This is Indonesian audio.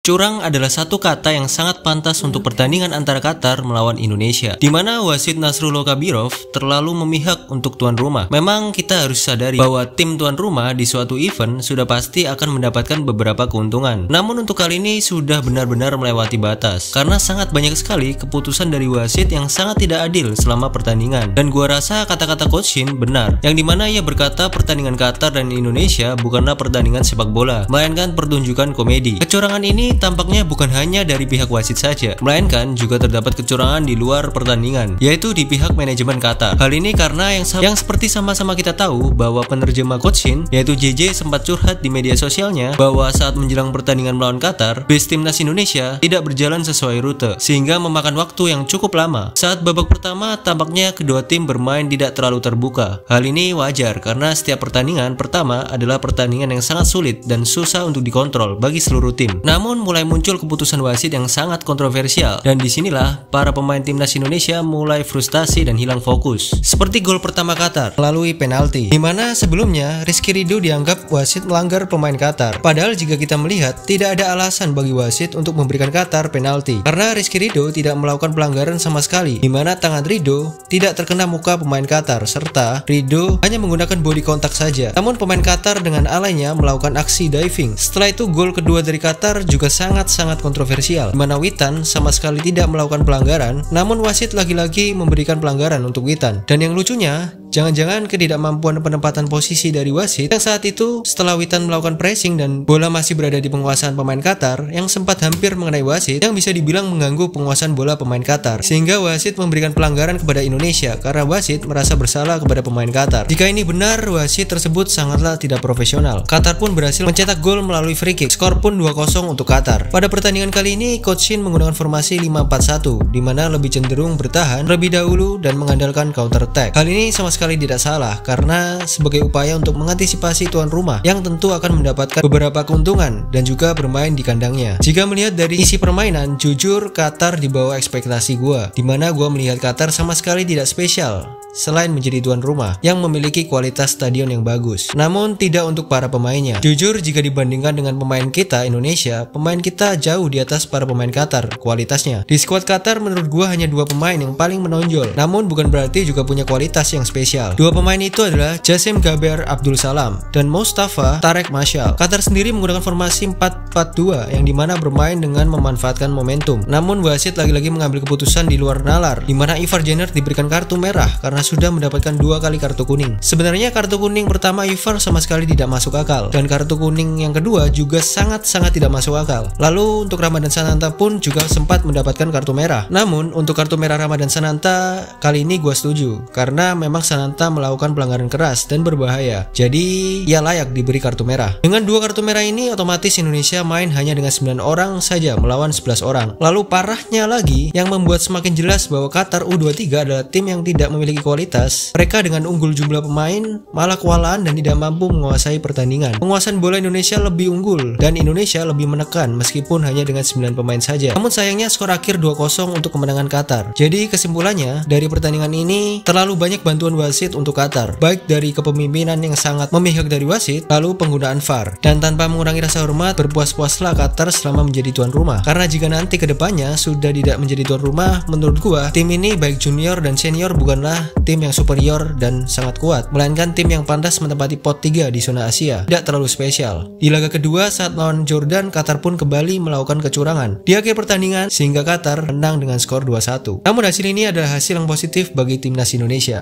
Curang adalah satu kata yang sangat pantas untuk pertandingan antara Qatar melawan Indonesia, di mana wasit Nasrullah Kabirov terlalu memihak untuk tuan rumah. Memang kita harus sadari bahwa tim tuan rumah di suatu event sudah pasti akan mendapatkan beberapa keuntungan. Namun untuk kali ini sudah benar-benar melewati batas, karena sangat banyak sekali keputusan dari wasit yang sangat tidak adil selama pertandingan. Dan gua rasa kata-kata Coach Shin benar, yang dimana ia berkata pertandingan Qatar dan Indonesia bukanlah pertandingan sepak bola, melainkan pertunjukan komedi. Kecurangan ini tampaknya bukan hanya dari pihak wasit saja, melainkan juga terdapat kecurangan di luar pertandingan, yaitu di pihak manajemen Qatar. Hal ini karena yang seperti sama-sama kita tahu bahwa penerjemah Coach Shin, yaitu JJ, sempat curhat di media sosialnya bahwa saat menjelang pertandingan melawan Qatar, base timnas Indonesia tidak berjalan sesuai rute, sehingga memakan waktu yang cukup lama. Saat babak pertama, tampaknya kedua tim bermain tidak terlalu terbuka. Hal ini wajar karena setiap pertandingan pertama adalah pertandingan yang sangat sulit dan susah untuk dikontrol bagi seluruh tim. Namun mulai muncul keputusan wasit yang sangat kontroversial, dan disinilah para pemain timnas Indonesia mulai frustasi dan hilang fokus. Seperti gol pertama Qatar melalui penalti, dimana sebelumnya Rizky Ridho dianggap wasit melanggar pemain Qatar. Padahal jika kita melihat, tidak ada alasan bagi wasit untuk memberikan Qatar penalti, karena Rizky Ridho tidak melakukan pelanggaran sama sekali, dimana tangan Ridho tidak terkena muka pemain Qatar, serta Ridho hanya menggunakan body contact saja. Namun pemain Qatar dengan alainya melakukan aksi diving. Setelah itu gol kedua dari Qatar juga sangat kontroversial, dimana Witan sama sekali tidak melakukan pelanggaran, namun wasit lagi-lagi memberikan pelanggaran untuk Witan. Dan yang lucunya, jangan-jangan ketidakmampuan penempatan posisi dari wasit yang saat itu setelah Witan melakukan pressing dan bola masih berada di penguasaan pemain Qatar, yang sempat hampir mengenai wasit, yang bisa dibilang mengganggu penguasaan bola pemain Qatar, sehingga wasit memberikan pelanggaran kepada Indonesia karena wasit merasa bersalah kepada pemain Qatar. Jika ini benar, wasit tersebut sangatlah tidak profesional. Qatar pun berhasil mencetak gol melalui free kick, skor pun 2-0 untuk Qatar. Pada pertandingan kali ini, Coach Shin menggunakan formasi 5-4-1, di mana lebih cenderung bertahan lebih dahulu dan mengandalkan counter attack. Hal ini sama sekali tidak salah, karena sebagai upaya untuk mengantisipasi tuan rumah yang tentu akan mendapatkan beberapa keuntungan dan juga bermain di kandangnya. Jika melihat dari isi permainan, jujur Qatar di bawah ekspektasi gua, di mana gua melihat Qatar sama sekali tidak spesial selain menjadi tuan rumah yang memiliki kualitas stadion yang bagus. Namun tidak untuk para pemainnya. Jujur, jika dibandingkan dengan pemain kita Indonesia, pemain kita jauh di atas para pemain Qatar kualitasnya. Di skuad Qatar menurut gua hanya dua pemain yang paling menonjol, namun bukan berarti juga punya kualitas yang spesial. Dua pemain itu adalah Jassim Gaber Abdul Salam dan Mustafa Tarek Mashal. Qatar sendiri menggunakan formasi 4-4-2 yang dimana bermain dengan memanfaatkan momentum. Namun wasit lagi-lagi mengambil keputusan di luar nalar, dimana Ivar Jenner diberikan kartu merah karena sudah mendapatkan 2 kali kartu kuning. Sebenarnya kartu kuning pertama Ivar sama sekali tidak masuk akal, dan kartu kuning yang kedua juga sangat tidak masuk akal. Lalu untuk Ramadan Sananta pun juga sempat mendapatkan kartu merah. Namun untuk kartu merah Ramadan Sananta kali ini gue setuju, karena memang Sananta melakukan pelanggaran keras dan berbahaya, jadi ia layak diberi kartu merah. Dengan 2 kartu merah ini otomatis Indonesia main hanya dengan 9 orang saja melawan 11 orang. Lalu parahnya lagi, yang membuat semakin jelas bahwa Qatar U23 adalah tim yang tidak memiliki kualitas. Mereka dengan unggul jumlah pemain malah kewalahan dan tidak mampu menguasai pertandingan. Penguasaan bola Indonesia lebih unggul dan Indonesia lebih menekan meskipun hanya dengan 9 pemain saja. Namun sayangnya skor akhir 2-0 untuk kemenangan Qatar. Jadi kesimpulannya, dari pertandingan ini terlalu banyak bantuan wasit untuk Qatar, baik dari kepemimpinan yang sangat memihak dari wasit, lalu penggunaan VAR. Dan tanpa mengurangi rasa hormat, berpuas-puaslah Qatar selama menjadi tuan rumah. Karena jika nanti kedepannya sudah tidak menjadi tuan rumah, menurut gua tim ini baik junior dan senior bukanlah tim yang superior dan sangat kuat, melainkan tim yang pantas menempati pot 3 di zona Asia, tidak terlalu spesial. Di laga kedua saat lawan Jordan, Qatar pun kembali melakukan kecurangan di akhir pertandingan sehingga Qatar menang dengan skor 2-1. Namun hasil ini adalah hasil yang positif bagi timnas Indonesia.